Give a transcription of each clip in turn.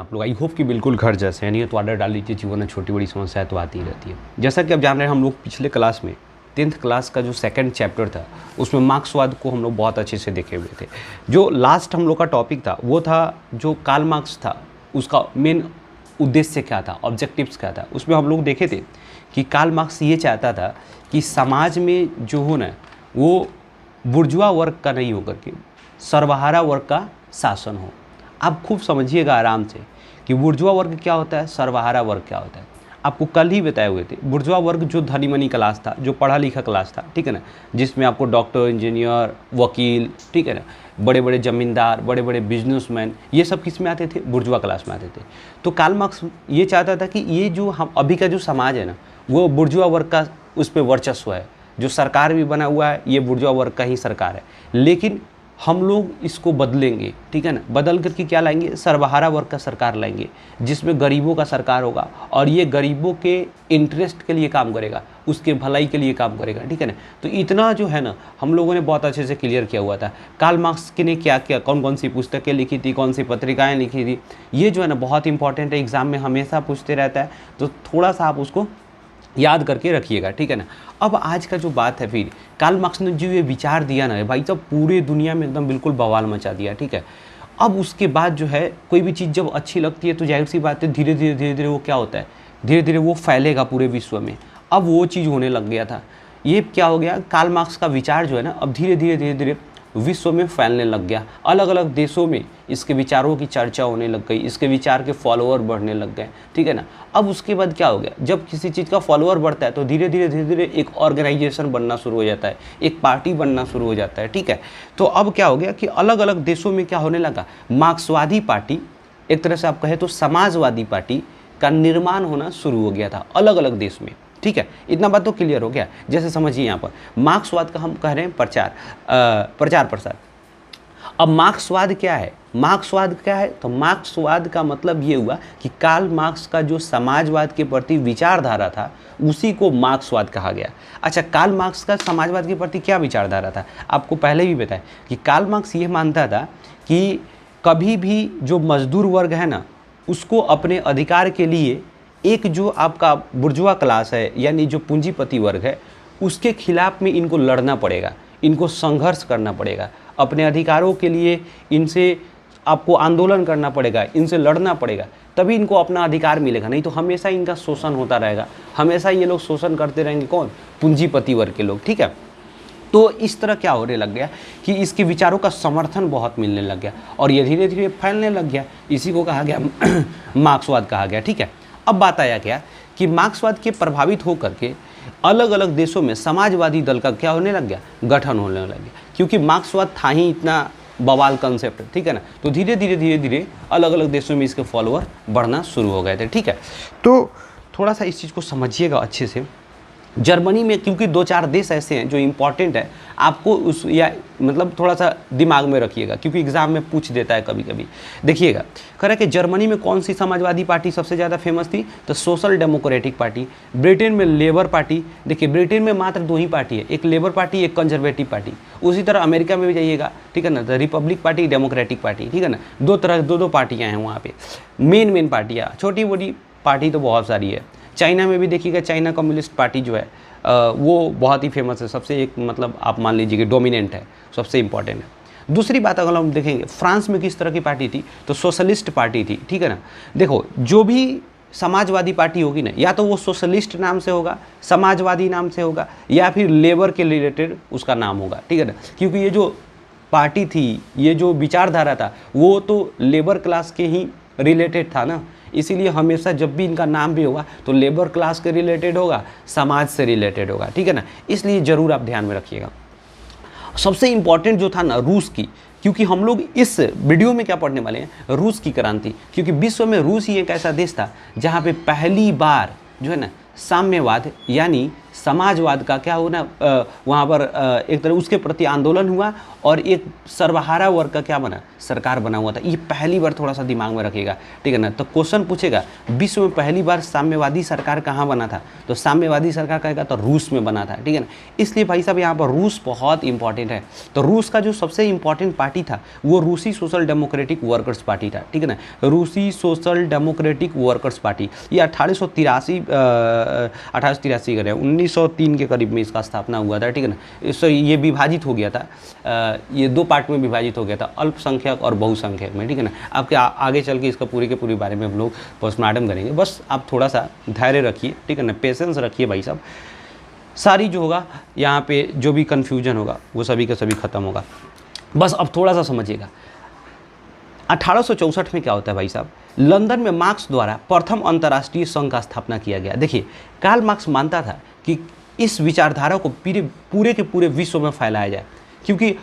आप लोग? I hope कि बिल्कुल घर जैसे हैं, नहीं तो आदत डाल लीजिए, जीवन में छोटी बड़ी समस्याएं तो आती ही रहती है। जैसा कि आप जान रहे हैं, हम लोग पिछले क्लास में 10th क्लास का जो सेकंड चैप्टर था उसमें मार्क्सवाद को हम लोग बहुत अच्छे से देखे हुए थे। जो लास्ट हम लोग का टॉपिक था वो था जो कार्ल मार्क्स था, उसका मेन उद्देश्य क्या था, ऑब्जेक्टिव्स क्या था, उसमें हम लोग देखे थे कि कार्ल मार्क्स ये चाहता था कि समाज में जो हो ना वो बुर्जुआ वर्ग का नहीं होकर के सर्वहारा वर्ग का शासन हो। आप खूब समझिएगा आराम से कि बुर्जुआ वर्ग क्या होता है, सर्वहारा वर्ग क्या होता है। आपको कल ही बताए हुए थे, बुर्जुआ वर्ग जो धनी मनी क्लास था, जो पढ़ा लिखा क्लास था, ठीक है ना, जिसमें आपको डॉक्टर, इंजीनियर, वकील, ठीक है ना, बड़े बड़े ज़मींदार, बड़े बड़े बिजनेसमैन, ये सब किस में आते थे, बुर्जुआ क्लास में आते थे। तो कार्ल मार्क्स ये चाहता था कि ये जो हम अभी का जो समाज है ना वो बुर्जुआ वर्ग का उस पर वर्चस्व है। जो सरकार भी बना हुआ है ये बुर्जुआ वर्ग का ही सरकार है, लेकिन हम लोग इसको बदलेंगे, ठीक है ना, बदल करके क्या लाएंगे, सर्वहारा वर्ग का सरकार लाएंगे जिसमें गरीबों का सरकार होगा और ये गरीबों के इंटरेस्ट के लिए काम करेगा, उसके भलाई के लिए काम करेगा, ठीक है ना। तो इतना जो है ना हम लोगों ने बहुत अच्छे से क्लियर किया हुआ था। कार्ल मार्क्स ने क्या किया, कौन कौन सी पुस्तकें लिखी थी, कौन सी पत्रिकाएँ लिखी थी, ये जो है ना बहुत इंपॉर्टेंट है, एग्जाम में हमेशा पूछते रहता है, तो थोड़ा सा आप उसको याद करके रखिएगा, ठीक है ना। अब आज का जो बात है, फिर कार्ल मार्क्स ने जो ये विचार दिया ना भाई साहब, पूरे दुनिया में एकदम बिल्कुल बवाल मचा दिया, ठीक है। अब उसके बाद जो है कोई भी चीज़ जब अच्छी लगती है तो जाहिर सी बात है धीरे धीरे वो क्या होता है, धीरे धीरे वो फैलेगा पूरे विश्व में। अब वो चीज़ होने लग गया था। ये क्या हो गया, कार्ल मार्क्स का विचार जो है ना अब धीरे धीरे विश्व में फैलने लग गया। अलग अलग देशों में इसके विचारों की चर्चा होने लग गई, इसके विचार के फॉलोअर बढ़ने लग गए, ठीक है ना। अब उसके बाद क्या हो गया, जब किसी चीज़ का फॉलोअर बढ़ता है तो धीरे धीरे एक ऑर्गेनाइजेशन बनना शुरू हो जाता है, एक पार्टी बनना शुरू हो जाता है, ठीक है। तो अब क्या हो गया कि अलग अलग देशों में क्या होने लगा, मार्क्सवादी पार्टी, एक तरह से आप कहें तो समाजवादी पार्टी का निर्माण होना शुरू हो गया था अलग अलग देश में, ठीक है। इतना बात तो क्लियर हो गया। जैसे समझिए यहाँ पर मार्क्सवाद का हम कह रहे हैं प्रचार प्रसार। अब मार्क्सवाद क्या है, मार्क्सवाद क्या है, तो मार्क्सवाद का मतलब ये हुआ कि कार्ल मार्क्स का जो समाजवाद के प्रति विचारधारा था उसी को मार्क्सवाद कहा गया। अच्छा, कार्ल मार्क्स का समाजवाद के प्रति क्या विचारधारा था, आपको पहले भी बताया कि कार्ल मार्क्स ये मानता था कि कभी भी जो मजदूर वर्ग है ना उसको अपने अधिकार के लिए एक जो आपका बुर्जुआ क्लास है यानी जो पूंजीपति वर्ग है उसके खिलाफ में इनको लड़ना पड़ेगा, इनको संघर्ष करना पड़ेगा, अपने अधिकारों के लिए इनसे आपको आंदोलन करना पड़ेगा, इनसे लड़ना पड़ेगा, तभी इनको अपना अधिकार मिलेगा। नहीं तो हमेशा इनका शोषण होता रहेगा, हमेशा ये लोग शोषण करते रहेंगे, कौन, पूंजीपति वर्ग के लोग, ठीक है। तो इस तरह क्या होने लग गया कि इसके विचारों का समर्थन बहुत मिलने लग गया और ये धीरे धीरे फैलने लग गया। इसी को कहा गया मार्क्सवाद कहा गया, ठीक है। अब बात आया क्या कि मार्क्सवाद के प्रभावित होकर के अलग अलग देशों में समाजवादी दल का क्या होने लग गया, गठन होने लग गया, क्योंकि मार्क्सवाद था ही इतना बवाल कंसेप्ट, ठीक है ना। तो धीरे धीरे अलग अलग देशों में इसके फॉलोअर बढ़ना शुरू हो गए थे, ठीक है। तो थोड़ा सा इस चीज़ को समझिएगा अच्छे से। जर्मनी में क्योंकि 2-4 देश ऐसे हैं जो इम्पॉर्टेंट है, आपको उस या मतलब थोड़ा सा दिमाग में रखिएगा क्योंकि एग्जाम में पूछ देता है कभी कभी। देखिएगा, कह रहा है कि जर्मनी में कौन सी समाजवादी पार्टी सबसे ज़्यादा फेमस थी, तो सोशल डेमोक्रेटिक पार्टी। ब्रिटेन में लेबर पार्टी, देखिए ब्रिटेन में मात्र 2 ही पार्टी है, एक लेबर पार्टी, एक कंजर्वेटिव पार्टी। उसी तरह अमेरिका में भी जाइएगा, ठीक है ना, तो रिपब्लिक पार्टी, डेमोक्रेटिक पार्टी, ठीक है ना, दो पार्टियाँ हैं वहाँ पे, मेन पार्टियाँ, छोटी बड़ी पार्टी तो बहुत सारी है। चाइना में भी देखिएगा, चाइना कम्युनिस्ट पार्टी जो है वो बहुत ही फेमस है, सबसे एक मतलब आप मान लीजिए कि डोमिनेंट है, सबसे इम्पॉर्टेंट है। दूसरी बात अगर हम देखेंगे फ्रांस में किस तरह की पार्टी थी, तो सोशलिस्ट पार्टी थी, ठीक है ना। देखो, जो भी समाजवादी पार्टी होगी ना, या तो वो सोशलिस्ट नाम से होगा, समाजवादी नाम से होगा, या फिर लेबर के रिलेटेड उसका नाम होगा, ठीक है ना। क्योंकि ये जो पार्टी थी, ये जो विचारधारा था वो तो लेबर क्लास के ही रिलेटेड था ना, इसीलिए हमेशा जब भी इनका नाम भी होगा तो लेबर क्लास के रिलेटेड होगा, समाज से रिलेटेड होगा, ठीक है ना। इसलिए ज़रूर आप ध्यान में रखिएगा। सबसे इम्पॉर्टेंट जो था ना रूस की, क्योंकि हम लोग इस वीडियो में क्या पढ़ने वाले हैं, रूस की क्रांति, क्योंकि विश्व में रूस ही एक ऐसा देश था जहाँ पे पहली बार जो है ना साम्यवाद यानी समाजवाद का क्या होना, वहाँ पर एक तरह उसके प्रति आंदोलन हुआ और एक सर्वहारा वर्ग का क्या बना, सरकार बना हुआ था। ये पहली बार थोड़ा सा दिमाग में रखिएगा, ठीक है ना। तो क्वेश्चन पूछेगा विश्व में पहली बार साम्यवादी सरकार कहाँ बना था, तो साम्यवादी सरकार कहेगा तो रूस में बना था, ठीक है ना। इसलिए भाई साहब यहाँ पर रूस बहुत इंपॉर्टेंट है। तो रूस का जो सबसे इंपॉर्टेंट पार्टी था वो रूसी सोशल डेमोक्रेटिक वर्कर्स पार्टी था, ठीक है ना। रूसी सोशल डेमोक्रेटिक वर्कर्स पार्टी ये 1883 करें 1903 के करीब में इसका स्थापना हुआ था, ठीक है ना। इससे ये विभाजित हो गया था, ये दो पार्ट में विभाजित हो गया था, अल्पसंख्यक और बहुसंख्यक में, ठीक है ना। आपके आगे चल के इसका पूरी के पूरी बारे में हम लोग पोस्टमार्टम करेंगे, बस आप थोड़ा सा धैर्य रखिए, ठीक है ना, पेशेंस रखिए भाई साहब। सारी जो होगा यहाँ पे जो भी कन्फ्यूजन होगा वो सभी का सभी खत्म होगा। बस अब थोड़ा सा समझिएगा 1864 में क्या होता है भाई साहब, लंदन में मार्क्स द्वारा प्रथम अंतर्राष्ट्रीय संघ का स्थापना किया गया। देखिए कार्ल मार्क्स मानता था कि इस विचारधारा को पूरे के पूरे विश्व में फैलाया जाए, क्योंकि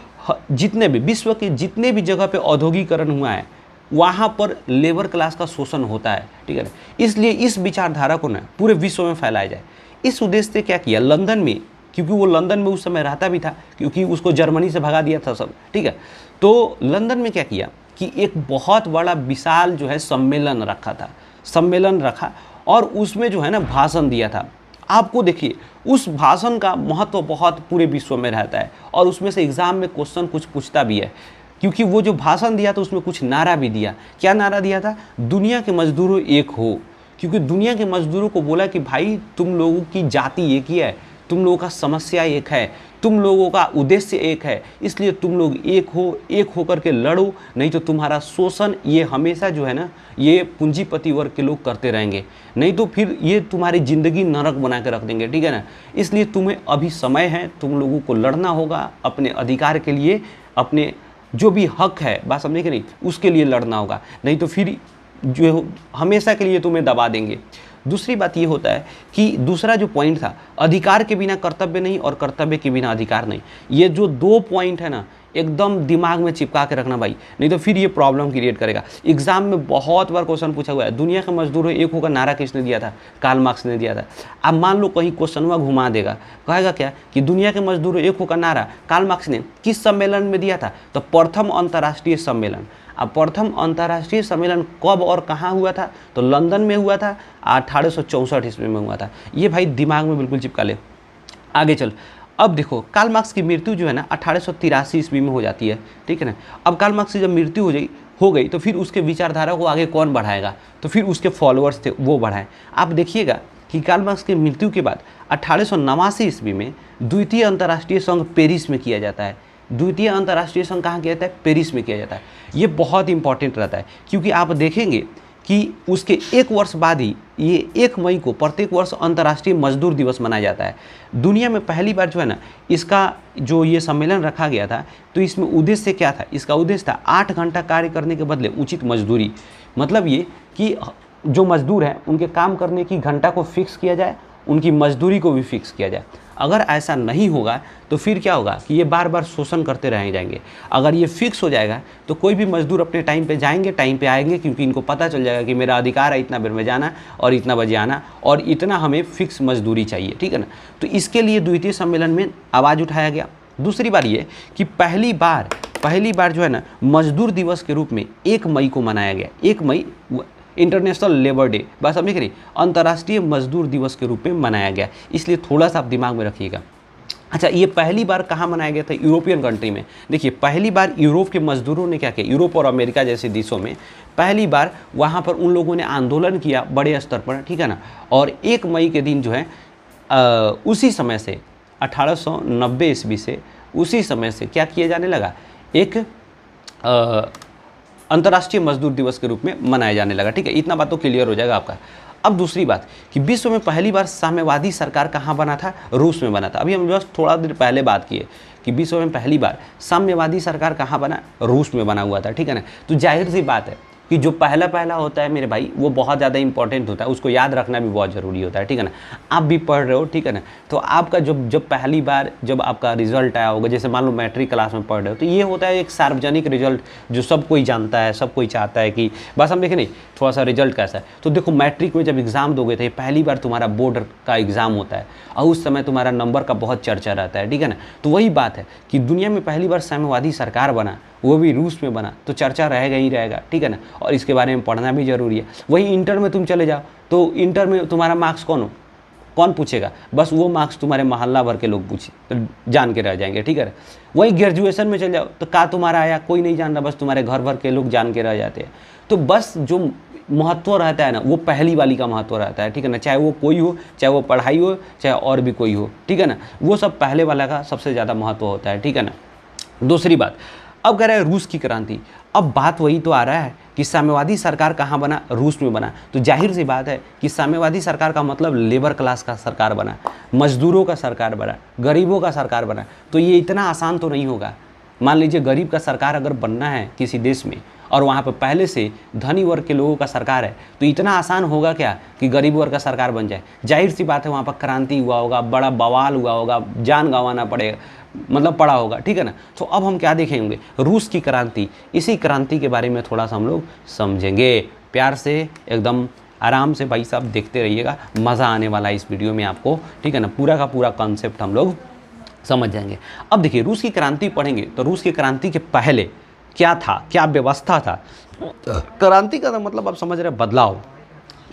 जितने भी विश्व के जितने भी जगह पे औद्योगिकरण हुआ है वहाँ पर लेबर क्लास का शोषण होता है, ठीक है ना। इसलिए इस विचारधारा को ना पूरे विश्व में फैलाया जाए। इस उद्देश्य से क्या किया, लंदन में, क्योंकि वो लंदन में उस समय रहता भी था, क्योंकि उसको जर्मनी से भगा दिया था सब, ठीक है। तो लंदन में क्या किया कि एक बहुत बड़ा विशाल जो है सम्मेलन रखा और उसमें जो है ना भाषण दिया था। आपको देखिए उस भाषण का महत्व बहुत पूरे विश्व में रहता है और उसमें से एग्जाम में क्वेश्चन कुछ पूछता भी है, क्योंकि वो जो भाषण दिया था उसमें कुछ नारा भी दिया। क्या नारा दिया था, दुनिया के मजदूरों एक हो, क्योंकि दुनिया के मजदूरों को बोला कि भाई तुम लोगों की जाति एक ही है, तुम लोगों का समस्या एक है, तुम लोगों का उद्देश्य एक है, इसलिए तुम लोग एक होकर के लड़ो, नहीं तो तुम्हारा शोषण ये हमेशा जो है ना ये पूंजीपति वर्ग के लोग करते रहेंगे, नहीं तो फिर ये तुम्हारी ज़िंदगी नरक बना के रख देंगे, ठीक है ना। इसलिए तुम्हें अभी समय है, तुम लोगों को लड़ना होगा अपने अधिकार के लिए, अपने जो भी हक है, बात समझे कि नहीं, उसके लिए लड़ना होगा, नहीं तो फिर जो हमेशा के लिए तुम्हें दबा देंगे। दूसरी बात ये होता है कि दूसरा जो पॉइंट था, अधिकार के बिना कर्तव्य नहीं और कर्तव्य के बिना अधिकार नहीं। ये जो दो पॉइंट है ना एकदम दिमाग में चिपका के रखना भाई, नहीं तो फिर ये प्रॉब्लम क्रिएट करेगा। एग्जाम में बहुत बार क्वेश्चन पूछा हुआ है, दुनिया के मजदूरों एक होगा नारा किसने दिया था, कार्ल मार्क्स ने दिया था। अब मान लो कहीं क्वेश्चन घुमा देगा, कहेगा क्या कि दुनिया के मजदूरों एक होगा नारा कार्ल मार्क्स ने किस सम्मेलन में दिया था, तो प्रथम अंतर्राष्ट्रीय सम्मेलन। अब प्रथम अंतर्राष्ट्रीय सम्मेलन कब और कहाँ हुआ था, तो लंदन में हुआ था, 1864 ईस्वी में हुआ था। ये भाई दिमाग में बिल्कुल चिपका ले। आगे चल, अब देखो कार्ल मार्क्स की मृत्यु जो है ना 1883 ईस्वी में हो जाती है, ठीक है ना। अब कार्ल मार्क्स की जब मृत्यु हो गई तो फिर उसके विचारधारा को आगे कौन बढ़ाएगा, तो फिर उसके फॉलोअर्स थे वो बढ़ाएं। आप देखिएगा कि कार्ल मार्क्स की मृत्यु के बाद 1889 ईस्वी में द्वितीय अंतर्राष्ट्रीय संघ पेरिस में किया जाता है। द्वितीय अंतर्राष्ट्रीय संघ कहाँ किया जाता है, पेरिस में किया जाता है। ये बहुत इंपॉर्टेंट रहता है, क्योंकि आप देखेंगे कि उसके एक वर्ष बाद ही ये 1 मई को प्रत्येक वर्ष अंतर्राष्ट्रीय मजदूर दिवस मनाया जाता है। दुनिया में पहली बार जो है ना इसका जो ये सम्मेलन रखा गया था, तो इसमें उद्देश्य क्या था, इसका उद्देश्य था 8 घंटा कार्य करने के बदले उचित मजदूरी। मतलब ये कि जो मजदूर हैं उनके काम करने की घंटा को फिक्स किया जाए, उनकी मजदूरी को भी फिक्स किया जाए। अगर ऐसा नहीं होगा तो फिर क्या होगा कि ये बार बार शोषण करते रह जाएंगे। अगर ये फिक्स हो जाएगा तो कोई भी मजदूर अपने टाइम पे जाएंगे, टाइम पे आएंगे, क्योंकि इनको पता चल जाएगा कि मेरा अधिकार है इतना देर में जाना और इतना बजे आना और इतना हमें फिक्स मजदूरी चाहिए, ठीक है ना। तो इसके लिए द्वितीय सम्मेलन में आवाज़ उठाया गया। दूसरी बात ये कि पहली बार जो है ना मजदूर दिवस के रूप में 1 मई को मनाया गया। 1 मई इंटरनेशनल लेबर डे, बात समझे कि नहीं, अंतर्राष्ट्रीय मजदूर दिवस के रूप में मनाया गया। इसलिए थोड़ा सा आप दिमाग में रखिएगा। अच्छा, ये पहली बार कहाँ मनाया गया था, यूरोपियन कंट्री में। देखिए पहली बार यूरोप के मजदूरों ने क्या किया, यूरोप और अमेरिका जैसे देशों में पहली बार वहाँ पर उन लोगों ने आंदोलन किया बड़े स्तर पर, ठीक है ना। और 1 मई के दिन जो है उसी समय से 1890 ईस्वी से उसी समय से क्या किया जाने लगा, एक अंतर्राष्ट्रीय मजदूर दिवस के रूप में मनाया जाने लगा, ठीक है। इतना बात तो क्लियर हो जाएगा आपका। अब दूसरी बात कि विश्व में पहली बार साम्यवादी सरकार कहाँ बना था, रूस में बना था। अभी हम जस्ट थोड़ा देर पहले बात किए कि विश्व में पहली बार साम्यवादी सरकार कहाँ बना, रूस में बना हुआ था, ठीक है ना। तो जाहिर सी बात है कि जो पहला पहला होता है मेरे भाई वो बहुत ज़्यादा इंपॉर्टेंट होता है, उसको याद रखना भी बहुत ज़रूरी होता है, ठीक है ना। आप भी पढ़ रहे हो, ठीक है ना, तो आपका जब पहली बार जब आपका रिजल्ट आया होगा, जैसे मान लो मैट्रिक क्लास में पढ़ रहे हो, तो ये होता है एक सार्वजनिक रिजल्ट जो सब कोई जानता है, सब कोई चाहता है कि बस हम देखें नहीं थोड़ा सा रिजल्ट कैसा है। तो देखो मैट्रिक में जब एग्ज़ाम दोगे थे, पहली बार तुम्हारा बोर्ड का एग्ज़ाम होता है और उस समय तुम्हारा नंबर का बहुत चर्चा रहता है, ठीक है ना। तो वही बात है कि दुनिया में पहली बार साम्यवादी सरकार बना, वो भी रूस में बना, तो चर्चा रहेगा ही रहेगा, ठीक है ना, और इसके बारे में पढ़ना भी जरूरी है। वही इंटर में तुम चले जाओ तो इंटर में तुम्हारा मार्क्स कौन पूछेगा, बस वो मार्क्स तुम्हारे मोहल्ला भर के लोग पूछे तो जान के रह जाएंगे, ठीक है। वही ग्रेजुएशन में चले जाओ तो का तुम्हारा आया कोई नहीं जान रहा, बस तुम्हारे घर भर के लोग जान के रह जाते हैं। तो बस जो महत्व रहता है ना वो पहली वाली का महत्व रहता है, ठीक है ना, चाहे वो कोई हो, चाहे वो पढ़ाई हो, चाहे और भी कोई हो, ठीक है ना, वो सब पहले वाला का सबसे ज़्यादा महत्व होता है, ठीक है ना। दूसरी बात, अब कह रहे हैं रूस की क्रांति। अब बात वही तो आ रहा है कि साम्यवादी सरकार कहाँ बना, रूस में बना। तो जाहिर सी बात है कि साम्यवादी सरकार का मतलब लेबर क्लास का सरकार बना, मजदूरों का सरकार बना, गरीबों का सरकार बना। तो ये इतना आसान तो नहीं होगा। मान लीजिए गरीब का सरकार अगर बनना है किसी देश में और वहाँ पर पहले से धनी वर्ग के लोगों का सरकार है, तो इतना आसान होगा क्या कि गरीब वर्ग का सरकार बन जाए। जाहिर सी बात है वहाँ पर क्रांति हुआ होगा, बड़ा बवाल हुआ होगा, जान गंवाना पड़ेगा, मतलब पड़ा होगा, ठीक है ना। तो अब हम क्या देखेंगे, रूस की क्रांति। इसी क्रांति के बारे में थोड़ा सा हम लोग समझेंगे। प्यार से एकदम आराम से भाई साहब देखते रहिएगा, मज़ा आने वाला है इस वीडियो में आपको, ठीक है ना। पूरा का पूरा कॉन्सेप्ट हम लोग समझ जाएंगे। अब देखिए रूस की क्रांति पढ़ेंगे तो रूस की क्रांति के पहले क्या था, क्या व्यवस्था था। क्रांति का मतलब आप समझ रहे हैं बदलाव।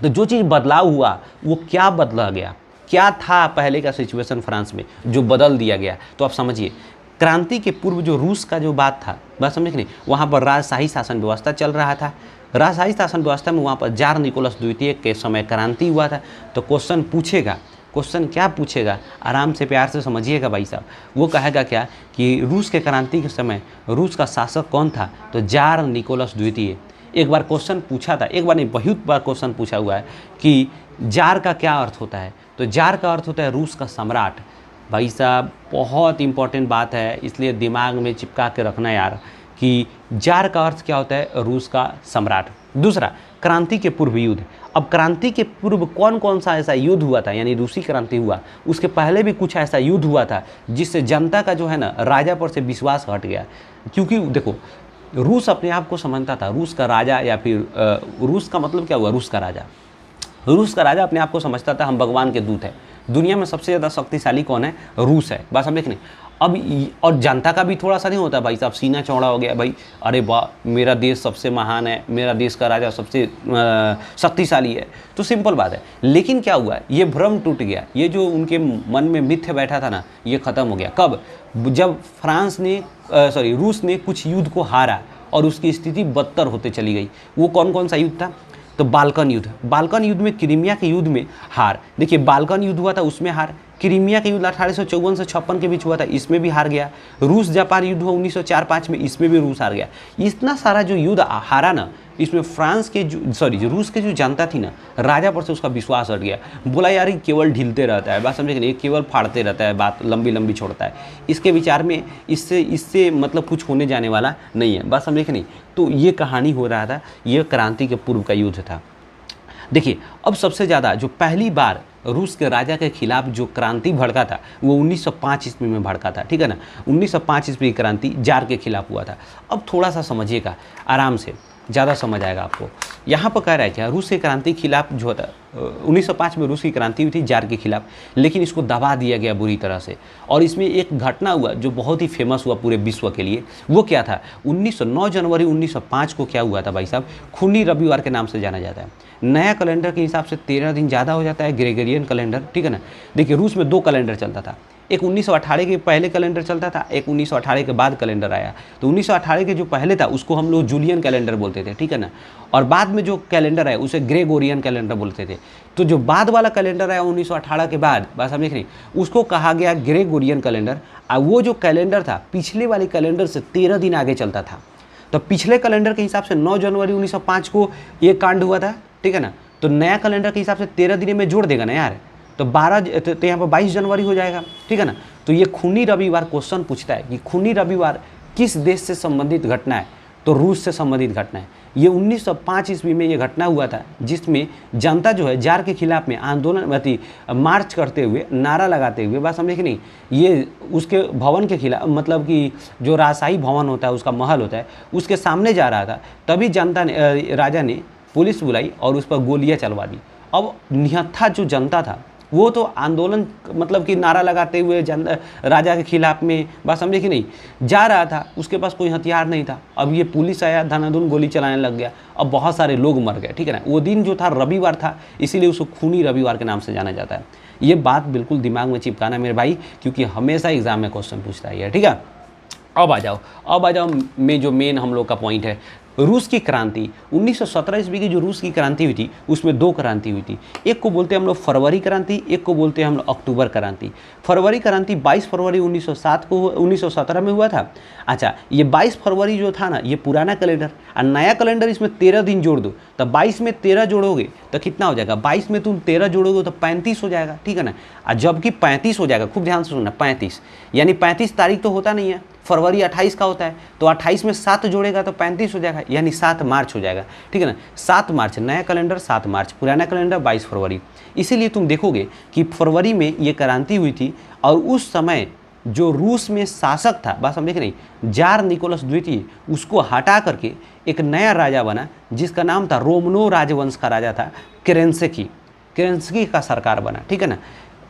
तो जो चीज़ बदलाव हुआ वो क्या बदला गया, क्या था पहले का सिचुएशन फ्रांस में जो बदल दिया गया। तो आप समझिए क्रांति के पूर्व जो रूस का जो बात था, बात समझे कि नहीं, वहाँ पर राजशाही शासन व्यवस्था चल रहा था। राजशाही शासन व्यवस्था में वहाँ पर जार निकोलस द्वितीय के समय क्रांति हुआ था। तो क्वेश्चन पूछेगा, क्वेश्चन क्या पूछेगा, आराम से प्यार से समझिएगा भाई साहब। वो कहेगा क्या कि रूस के क्रांति के समय रूस का शासक कौन था, तो जार निकोलस द्वितीय। एक बार क्वेश्चन पूछा था, एक बार नहीं बहुत बार क्वेश्चन पूछा हुआ है कि जार का क्या अर्थ होता है। तो जार का अर्थ होता है रूस का सम्राट। भाई साहब बहुत इंपॉर्टेंट बात है, इसलिए दिमाग में चिपका के रखना यार कि जार का अर्थ क्या होता है, रूस का सम्राट। दूसरा, क्रांति के पूर्व युद्ध। अब क्रांति के पूर्व कौन कौन सा ऐसा युद्ध हुआ था, यानी रूसी क्रांति हुआ, उसके पहले भी कुछ ऐसा युद्ध हुआ था जिससे जनता का जो है ना राजा पर से विश्वास हट गया। क्योंकि देखो रूस अपने आप को समझता था रूस का राजा, या फिर रूस का मतलब क्या हुआ, रूस का राजा। रूस का राजा अपने आप को समझता था हम भगवान के दूत हैं, दुनिया में सबसे ज़्यादा शक्तिशाली कौन है, रूस है। बस हम देखने अब और जनता का भी थोड़ा सा नहीं होता भाई साहब, सीना चौड़ा हो गया भाई, अरे वाह मेरा देश सबसे महान है, मेरा देश का राजा सबसे शक्तिशाली है। तो सिंपल बात है। लेकिन क्या हुआ, ये भ्रम टूट गया, ये जो उनके मन में मिथ्य बैठा था ना, ये ख़त्म हो गया। कब, जब रूस ने कुछ युद्ध को हारा और उसकी स्थिति बदतर होते चली गई। वो कौन कौन सा युद्ध था, तो बाल्कन युद्ध। बाल्कन युद्ध में क्रीमिया के युद्ध में हार। देखिए बाल्कन युद्ध हुआ था उसमें हार, क्रीमिया के युद्ध 1854 से 56 के बीच हुआ था, इसमें भी हार गया। रूस जापान युद्ध हुआ 1904-05 में, इसमें भी रूस हार गया। इतना सारा जो युद्ध हारा ना, इसमें फ्रांस के जो रूस के जो जनता थी ना, राजा पर से उसका विश्वास हट गया। बोला यार ये केवल ढीलते रहता है, बात समझे कि नहीं, केवल फाड़ते रहता है, बात लंबी लंबी छोड़ता है। इसके विचार में इससे मतलब कुछ होने जाने वाला नहीं है, बात समझे कि नहीं। तो ये कहानी हो रहा था, ये क्रांति के पूर्व का युद्ध था। देखिए अब सबसे ज़्यादा जो पहली बार रूस के राजा के खिलाफ जो क्रांति भड़का था वो 1905 ईस्वी में भड़का था, ठीक है ना। 1905 ईस्वी की क्रांति जार के खिलाफ हुआ था। अब थोड़ा सा समझिएगा आराम से, ज़्यादा समझ आएगा आपको। यहाँ पर कह रहा है क्या, रूस की क्रांति खिलाफ जो होता 1905 में रूस की क्रांति हुई थी जार के खिलाफ, लेकिन इसको दबा दिया गया बुरी तरह से। और इसमें एक घटना हुआ जो बहुत ही फेमस हुआ पूरे विश्व के लिए। वो क्या था, 9 जनवरी 1905 को क्या हुआ था भाई साहब, खूनी रविवार के नाम से जाना जाता है। नया कैलेंडर के हिसाब से 13 दिन ज़्यादा हो जाता है ग्रेगरियन कैलेंडर, ठीक है ना। देखिए रूस में 2 कैलेंडर चलता था, एक 1918 के पहले कैलेंडर चलता था, एक 1918 के बाद कैलेंडर आया। तो 1918 के जो पहले था उसको हम लोग जूलियन कैलेंडर बोलते थे, ठीक है ना। और बाद में जो कैलेंडर आया उसे ग्रेगोरियन कैलेंडर बोलते थे। तो जो बाद वाला कैलेंडर आया 1918 के बाद, बस हम देख रहे उसको कहा गया ग्रेगोरियन कैलेंडर। और वो जो कैलेंडर था पिछले वाले कैलेंडर से 13 दिन आगे चलता था। तो पिछले कैलेंडर के हिसाब से 9 जनवरी 1905 को ये कांड हुआ था, ठीक है ना। तो नया कैलेंडर के हिसाब से 13 दिन में जोड़ देगा ना यार, तो 12 तो यहाँ पर 22 जनवरी हो जाएगा, ठीक है ना। तो ये खूनी रविवार क्वेश्चन पूछता है कि खूनी रविवार किस देश से संबंधित घटना है। तो रूस से संबंधित घटना है। ये 1905 ईस्वी में ये घटना हुआ था, जिसमें जनता जो है जार के खिलाफ में आंदोलन मार्च करते हुए, नारा लगाते हुए, बात समझे कि नहीं, ये उसके भवन के खिलाफ, मतलब कि जो राजशाही भवन होता है, उसका महल होता है, उसके सामने जा रहा था। तभी जनता ने, राजा ने पुलिस बुलाई और उस पर गोलियां चलवा दी। अब निहत्था जो जनता था वो तो आंदोलन, मतलब कि नारा लगाते हुए राजा के खिलाफ में, बात समझे कि नहीं, जा रहा था। उसके पास कोई हथियार नहीं था। अब ये पुलिस आया, धनाधन गोली चलाने लग गया। अब बहुत सारे लोग मर गए, ठीक है ना। वो दिन जो था रविवार था, इसीलिए उसको खूनी रविवार के नाम से जाना जाता है। ये बात बिल्कुल दिमाग में चिपकाना मेरे भाई, क्योंकि हमेशा एग्जाम में क्वेश्चन पूछता है, ठीक है। अब आ जाओ में जो मेन हम लोग का पॉइंट है, रूस की क्रांति। 1917 ईस्वी की जो रूस की क्रांति हुई थी, उसमें दो क्रांति हुई थी। एक को बोलते हैं हम लोग फरवरी क्रांति, एक को बोलते हैं हम लोग अक्टूबर क्रांति। फरवरी क्रांति 22 फरवरी 1917 में हुआ था। अच्छा, ये 22 फरवरी जो था ना, ये पुराना कैलेंडर, और नया कैलेंडर इसमें 13 दिन जोड़ दो, तो 22 में 13 जोड़ोगे तो कितना हो जाएगा, 22 में तुम 13 जोड़ोगे तो 35 हो जाएगा, ठीक है ना। और जबकि 35 हो जाएगा, खूब ध्यान से सुनना, 35 यानी 35 तारीख तो होता नहीं है, फरवरी 28 का होता है, तो 28 में 7 जोड़ेगा तो 35 हो जाएगा, यानी 7 मार्च हो जाएगा, ठीक है ना। 7 मार्च नया कैलेंडर, 7 मार्च पुराना कैलेंडर 22 फरवरी। इसीलिए तुम देखोगे कि फरवरी में ये क्रांति हुई थी, और उस समय जो रूस में शासक था, बात समझे कि नहीं, जार निकोलस द्वितीय, उसको हटा करके एक नया राजा बना, जिसका नाम था, रोमनो राजवंश का राजा था, केरेंस्की का सरकार बना, ठीक है ना।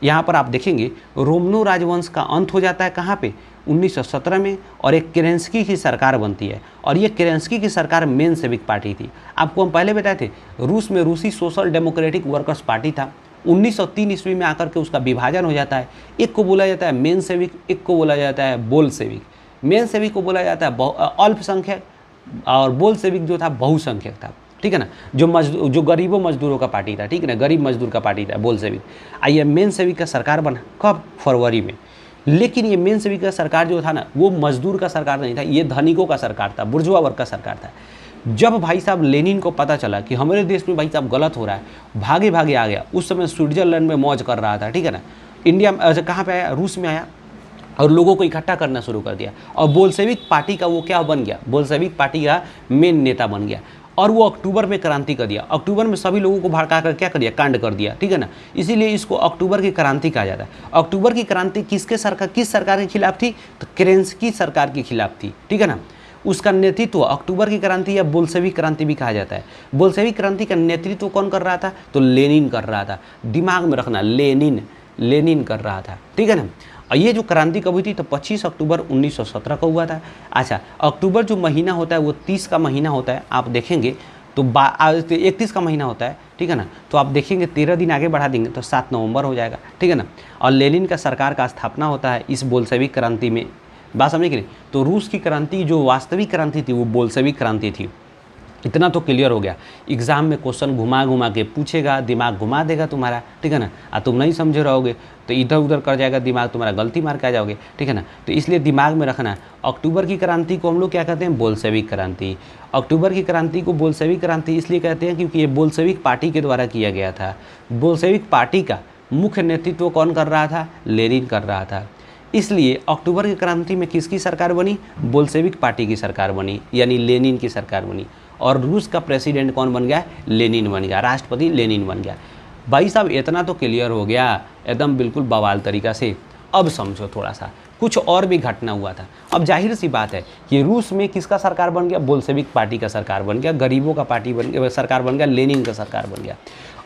यहाँ पर आप देखेंगे रोमनो राजवंश का अंत हो जाता है कहाँ पे, 1917 में, और एक केरेंस्की की सरकार बनती है। और ये केरेंस्की की सरकार मेंशेविक पार्टी थी। आपको हम पहले बताए थे, रूस में रूसी सोशल डेमोक्रेटिक वर्कर्स पार्टी था। 1903 ईस्वी में आकर के उसका विभाजन हो जाता है। एक को बोला जाता है मेंशेविक, एक को बोला जाता है बोल्शेविक। मेंशेविक को बोला जाता है अल्पसंख्यक, और बोल्शेविक जो था बहुसंख्यक था, ठीक है ना। जो गरीबों मजदूरों का पार्टी था, ठीक है ना, गरीब मजदूर का पार्टी था बोल्शेविक। आइए मेंशेविक का सरकार बना कब, फरवरी में। लेकिन ये मेंशेविक का सरकार जो था ना, वो मजदूर का सरकार नहीं था, ये धनिकों का सरकार था, बुर्जुआ वर्ग का सरकार था। जब भाई साहब लेनिन को पता चला कि हमारे देश में भाई साहब गलत हो रहा है, भागे भागे आ गया। उस समय स्विट्जरलैंड में मौज कर रहा था, ठीक है ना। इंडिया में कहाँ पे आया, रूस में आया, और लोगों को इकट्ठा करना शुरू कर दिया। और बोल्शेविक पार्टी का वो क्या बन गया, बोल्शेविक पार्टी का मेन नेता बन गया। और वो अक्टूबर में क्रांति कर दिया। अक्टूबर में सभी लोगों को भड़का कर क्या कर दिया, कांड कर दिया, ठीक है ना। इसीलिए इसको अक्टूबर की क्रांति कहा जाता है। अक्टूबर की क्रांति किस सरकार के खिलाफ थी, तो केरेंस्की सरकार के खिलाफ थी, ठीक है ना। उसका नेतृत्व अक्टूबर की क्रांति या बोल्शेविक क्रांति भी कहा जाता है। बोल्शेविक क्रांति का नेतृत्व कौन कर रहा था, तो लेनिन कर रहा था। दिमाग में रखना, लेनिन कर रहा था, ठीक है ना। और ये जो क्रांति कब हुई थी, तो 25 अक्टूबर 1917 को हुआ था। अच्छा, अक्टूबर जो महीना होता है वो 30 का महीना होता है। आप देखेंगे तो 31 का महीना होता है, ठीक है ना। तो आप देखेंगे 13 दिन आगे बढ़ा देंगे तो 7 नवंबर हो जाएगा, ठीक है ना। और लेनिन का सरकार का स्थापना होता है इस बोल्शेविक क्रांति में, बात समझे कि नहीं। तो रूस की क्रांति जो वास्तविक क्रांति थी वो बोल्शेविक क्रांति थी। इतना तो क्लियर हो गया। एग्जाम में क्वेश्चन घुमा घुमा के पूछेगा, दिमाग घुमा देगा तुम्हारा, ठीक है ना। तुम नहीं समझे रहोगे तो इधर उधर कर जाएगा दिमाग, तुम्हारा गलती मार के आ जाओगे, ठीक है ना। तो इसलिए दिमाग में रखना, अक्टूबर की क्रांति को हम लोग क्या कहते हैं, बोल्शेविक क्रांति। अक्टूबर की क्रांति को बोल्शेविक क्रांति इसलिए कहते हैं क्योंकि ये बोल्शेविक पार्टी के द्वारा किया गया था। बोल्शेविक पार्टी का मुख्य नेतृत्व कौन कर रहा था, लेनिन कर रहा था। इसलिए अक्टूबर की क्रांति में किसकी सरकार बनी, बोल्शेविक पार्टी की सरकार बनी, यानी लेनिन की सरकार बनी। और रूस का प्रेसिडेंट कौन बन गया, लेनिन बन गया, राष्ट्रपति लेनिन बन गया। भाई साहब इतना तो क्लियर हो गया एकदम बिल्कुल बवाल तरीका से। अब समझो थोड़ा सा, कुछ और भी घटना हुआ था। अब जाहिर सी बात है कि रूस में किसका सरकार बन गया, बोल्शेविक पार्टी का सरकार बन गया, गरीबों का पार्टी बन गया, सरकार बन गया, लेनिन का सरकार बन गया।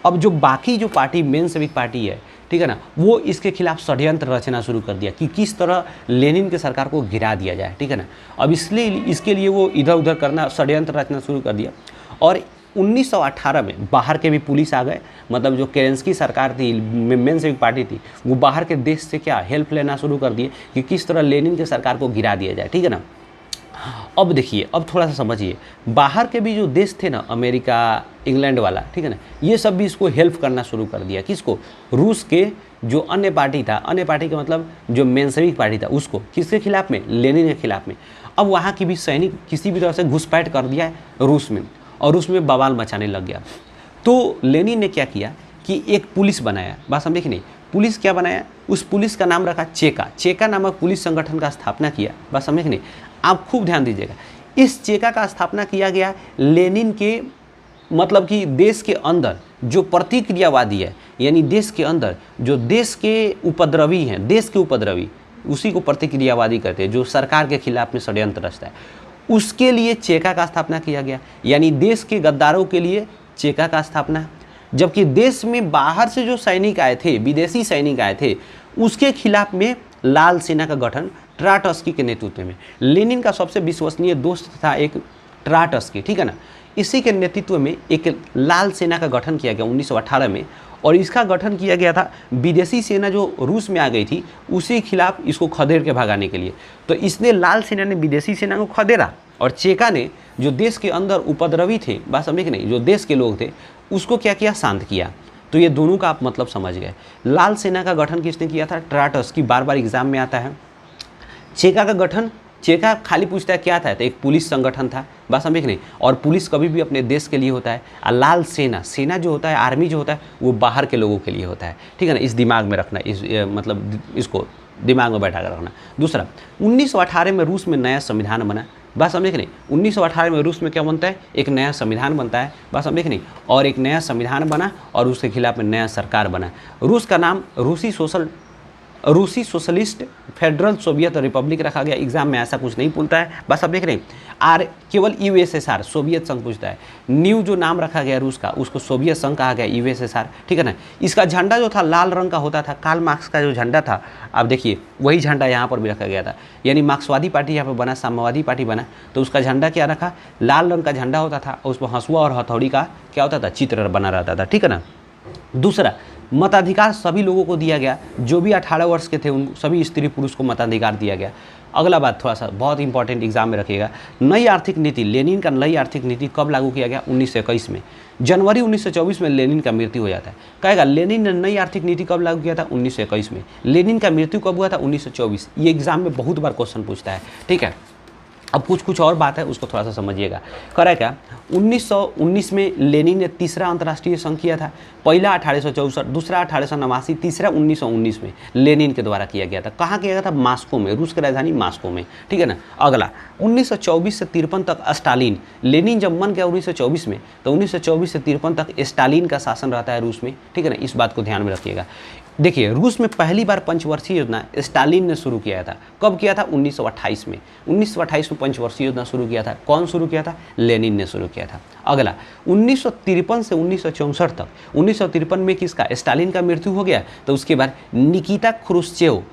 अब जो बाकी जो पार्टी मेंशेविक पार्टी है, ठीक है ना, वो इसके खिलाफ षड्यंत्र रचना शुरू कर दिया कि किस तरह लेनिन के सरकार को गिरा दिया जाए, ठीक है ना। अब इसलिए इसके लिए वो इधर उधर करना, षड्यंत्र रचना शुरू कर दिया। और 1918 में बाहर के भी पुलिस आ गए, मतलब जो केरेंस्की सरकार थी, मेंशेविक पार्टी थी, वो बाहर के देश से क्या हेल्प लेना शुरू कर दिए कि किस तरह लेनिन के सरकार को गिरा दिया जाए, ठीक है ना। अब देखिए, अब थोड़ा सा समझिए, बाहर के भी जो देश थे ना, अमेरिका, इंग्लैंड वाला, ठीक है ना, ये सब भी इसको हेल्प करना शुरू कर दिया। किसको, रूस के जो अन्य पार्टी था, अन्य पार्टी का मतलब जो मेंशेविक पार्टी था उसको, किसके खिलाफ में, लेनिन के खिलाफ में। अब वहाँ की भी सैनिक किसी भी तरह से घुसपैठ कर दिया है रूस में, और उसमें बवाल मचाने लग गया। तो लेनिन ने क्या किया कि एक पुलिस बनाया, बात समझे कि नहीं। पुलिस क्या बनाया, उस पुलिस का नाम रखा चेका नामक पुलिस संगठन का स्थापना किया, बात समझे कि नहीं। आप खूब ध्यान दीजिएगा, इस चेका का स्थापना किया गया लेनिन के मतलब कि देश के अंदर जो प्रतिक्रियावादी है, यानी देश के अंदर जो देश के उपद्रवी हैं, देश के उपद्रवी, उसी को प्रतिक्रियावादी कहते हैं, जो सरकार के खिलाफ में षड्यंत्र रचता है, उसके लिए चेका का स्थापना किया गया। यानी देश के गद्दारों के लिए चेका का स्थापना। जबकि देश में बाहर से जो सैनिक आए थे, विदेशी सैनिक आए थे, उसके खिलाफ में लाल सेना का गठन ट्राटस्की के नेतृत्व में। लेनिन का सबसे विश्वसनीय दोस्त था एक ट्राटस्की, ठीक है ना। इसी के नेतृत्व में एक लाल सेना का गठन किया गया 1918 में, और इसका गठन किया गया था विदेशी सेना जो रूस में आ गई थी उसी खिलाफ इसको खदेड़ के भगाने के लिए। तो इसने लाल सेना ने विदेशी सेना को खदेड़ा, और चेका ने जो देश के अंदर उपद्रवी थे, बात समझे कि नहीं, जो देश के लोग थे, उसको क्या किया, शांत किया। तो ये दोनों का आप मतलब समझ गए। लाल सेना का गठन किसने किया था, ट्राटस्की, बार बार एग्जाम में आता है। चेका का गठन, चेका खाली पूछता है क्या था, तो एक पुलिस संगठन था, बात समझे कि नहीं, और पुलिस कभी भी अपने देश के लिए होता है। और लाल सेना, सेना जो होता है, आर्मी जो होता है, वो बाहर के लोगों के लिए होता है, ठीक है ना। इस दिमाग में रखना, इस मतलब इसको दिमाग में बैठा कर रखना। दूसरा, 1918 में रूस में नया संविधान बना, बात समझे कि नहीं। 1918 में रूस में क्या बनता है, एक नया संविधान बनता है, बात समझे कि नहीं, और एक नया संविधान बना और उसके खिलाफ में नया सरकार बना। रूस का नाम रूसी सोशलिस्ट फेडरल सोवियत रिपब्लिक रखा गया। एग्जाम में ऐसा कुछ नहीं पूछता है, बस अब देख रहे हैं। केवल यूएसएसआर, सोवियत संघ पूछता है। न्यू जो नाम रखा गया रूस का, उसको सोवियत संघ कहा गया, यूएसएसआर, ठीक है ना। इसका झंडा जो था लाल रंग का होता था, कार्ल मार्क्स का जो झंडा था, आप देखिए वही झंडा यहाँ पर भी रखा गया था। यानी मार्क्सवादी पार्टी यहाँ पर बना, साम्यवादी पार्टी बना, तो उसका झंडा क्या रखा, लाल रंग का झंडा होता था, और उसमें हंसुआ और हथौड़ी का क्या होता था, चित्र बना रहता था, ठीक है ना। दूसरा, मताधिकार सभी लोगों को दिया गया, जो भी 18 वर्ष के थे उन सभी स्त्री पुरुष को मताधिकार दिया गया। अगला बात थोड़ा सा बहुत इंपॉर्टेंट एग्जाम में रखिएगा, नई आर्थिक नीति। लेनिन का नई आर्थिक नीति कब लागू किया गया, 1921 में। जनवरी 1924 में लेनिन का मृत्यु हो जाता है। कहेगा लेनिन ने नई आर्थिक नीति कब लागू किया था, 1921 में। लेनिन का मृत्यु कब हुआ था, 1924। ये एग्जाम में बहुत बार क्वेश्चन पूछता है, ठीक है। अब कुछ और बात है, उसको थोड़ा सा समझिएगा। करा क्या, 1919 में लेनिन ने तीसरा अंतर्राष्ट्रीय संघ किया था। पहला 1864, दूसरा 1889, तीसरा 1919 में लेनिन के द्वारा किया गया था। कहाँ किया गया था, मास्को में, रूस की राजधानी मास्को में, ठीक है ना। अगला 1924 से 53 तक स्टालिन। लेनिन जब मन गया 1924 में, तो 1924 से 53 तक स्टालिन का शासन रहता है रूस में, ठीक है ना। इस बात को ध्यान में रखिएगा। देखिए, रूस में पहली बार पंचवर्षीय योजना स्टालिन ने शुरू किया था। कब किया था, 1928 में। 1928 में पंचवर्षीय योजना शुरू किया था। कौन शुरू किया था, लेनिन ने शुरू किया था। अगला 1953 से 1964 तक, 1953 में किसका, स्टालिन का मृत्यु हो गया, तो उसके बाद निकिता क्रुश्चेव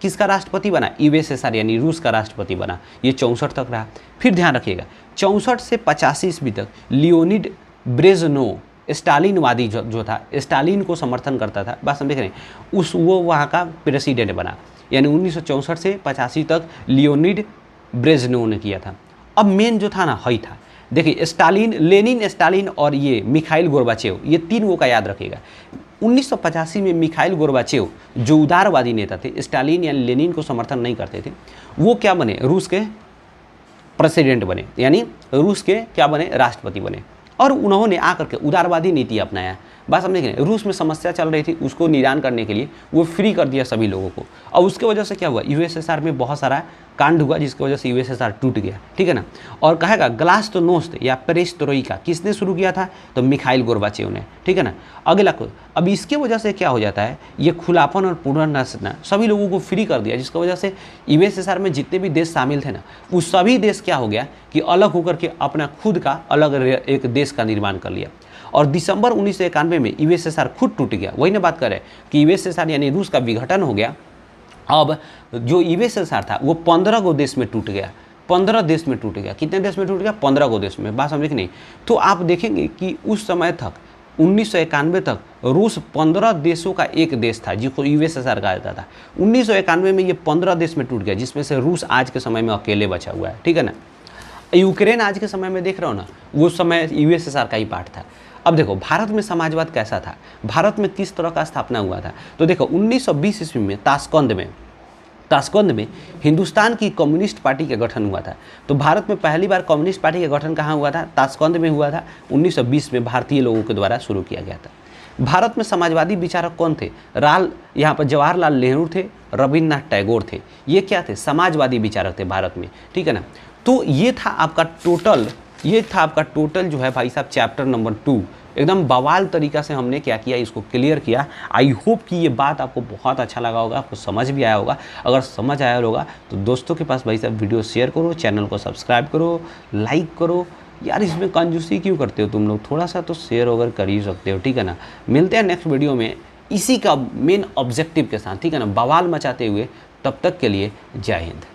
किसका राष्ट्रपति बना, यूएसएसआर यानी रूस का राष्ट्रपति बना। ये 64 तक रहा। फिर ध्यान रखिएगा, 64 से 85 ईस्वी तक लियोनिड ब्रेजनेव स्टालिनवादी जो था, स्टालिन को समर्थन करता था, बात समझ रहे हैं, वो वहाँ का प्रेसिडेंट बना। यानी 1964 से 85 तक लियोनिड ब्रेजनेव ने किया था। अब मेन जो था ना, हई था, देखिए स्टालिन, लेनिन, स्टालिन और ये मिखाइल गोर्बाचेव, ये तीन वो का याद रखिएगा। 1985 में मिखाइल गोर्बाचेव जो उदारवादी नेता थे, स्टालिन या लेनिन को समर्थन नहीं करते थे, वो क्या बने, रूस के प्रेसिडेंट बने, यानी रूस के क्या बने, राष्ट्रपति बने। और उन्होंने आकर के उदारवादी नीति अपनाया। बात समझे कि रूस में समस्या चल रही थी, उसको निदान करने के लिए वो फ्री कर दिया सभी लोगों को। और उसके वजह से क्या हुआ, यूएसएसआर में बहुत सारा कांड हुआ, जिसकी वजह से यूएसएसआर टूट गया, ठीक है ना। और कहेगा ग्लास्तनोस्त या पेरेस्ट्रोइका किसने शुरू किया था, तो मिखाइल गोर्बाचेव ने, ठीक है ना। अगला को, अब इसके वजह से क्या हो जाता है, ये खुलापन और पुनर्रचना सभी लोगों को फ्री कर दिया, जिसकी वजह से यूएसएसआर में जितने भी देश शामिल थे ना, वो सभी देश क्या हो गया कि अलग होकर के अपना खुद का अलग एक देश का निर्माण कर लिया। और दिसंबर 1991 में यूएसएसआर खुद टूट गया। वही ना बात कर रहे हैं कि यूएसएसआर यानी रूस का विघटन हो गया। अब जो यूएसएसआर था वो 15 गो देश में टूट गया, 15 देश में टूट गया। कितने देश में टूट गया, 15 गो देश में। बात समझे कि नहीं। तो आप देखेंगे कि उस समय तक 1991 तक रूस 15 देशों का एक देश था, जिसको यूएसएसआर कहा जाता था। 1991 में ये 15 देश में टूट गया, जिसमें से रूस आज के समय में अकेले बचा हुआ है, ठीक है ना। यूक्रेन आज के समय में देख रहे हो ना, वो समय यूएसएसआर का ही पार्ट था। अब देखो भारत में समाजवाद कैसा था, भारत में किस तरह का स्थापना हुआ था। तो देखो 1920 ईस्वी में ताशकंद में हिंदुस्तान की कम्युनिस्ट पार्टी का गठन हुआ था। तो भारत में पहली बार कम्युनिस्ट पार्टी का गठन कहाँ हुआ था, ताशकंद में हुआ था। 1920 में भारतीय लोगों के द्वारा शुरू किया गया था। भारत में समाजवादी विचारक कौन थे, यहाँ पर जवाहरलाल नेहरू थे, रविन्द्रनाथ टैगोर थे। ये क्या थे, समाजवादी विचारक थे भारत में, ठीक है ना। तो ये था आपका टोटल जो है भाई साहब चैप्टर नंबर 2। एकदम बवाल तरीका से हमने क्या किया, इसको क्लियर किया। आई होप कि ये बात आपको बहुत अच्छा लगा होगा, आपको समझ भी आया होगा। अगर समझ आया होगा तो दोस्तों के पास भाई साहब वीडियो शेयर करो, चैनल को सब्सक्राइब करो, लाइक करो। यार इसमें कंजूसी क्यों करते हो तुम लोग, थोड़ा सा तो शेयर वगैरह कर ही सकते हो, ठीक है ना। मिलते हैं नेक्स्ट वीडियो में इसी का मेन ऑब्जेक्टिव के साथ, ठीक है ना, बवाल मचाते हुए। तब तक के लिए जय हिंद।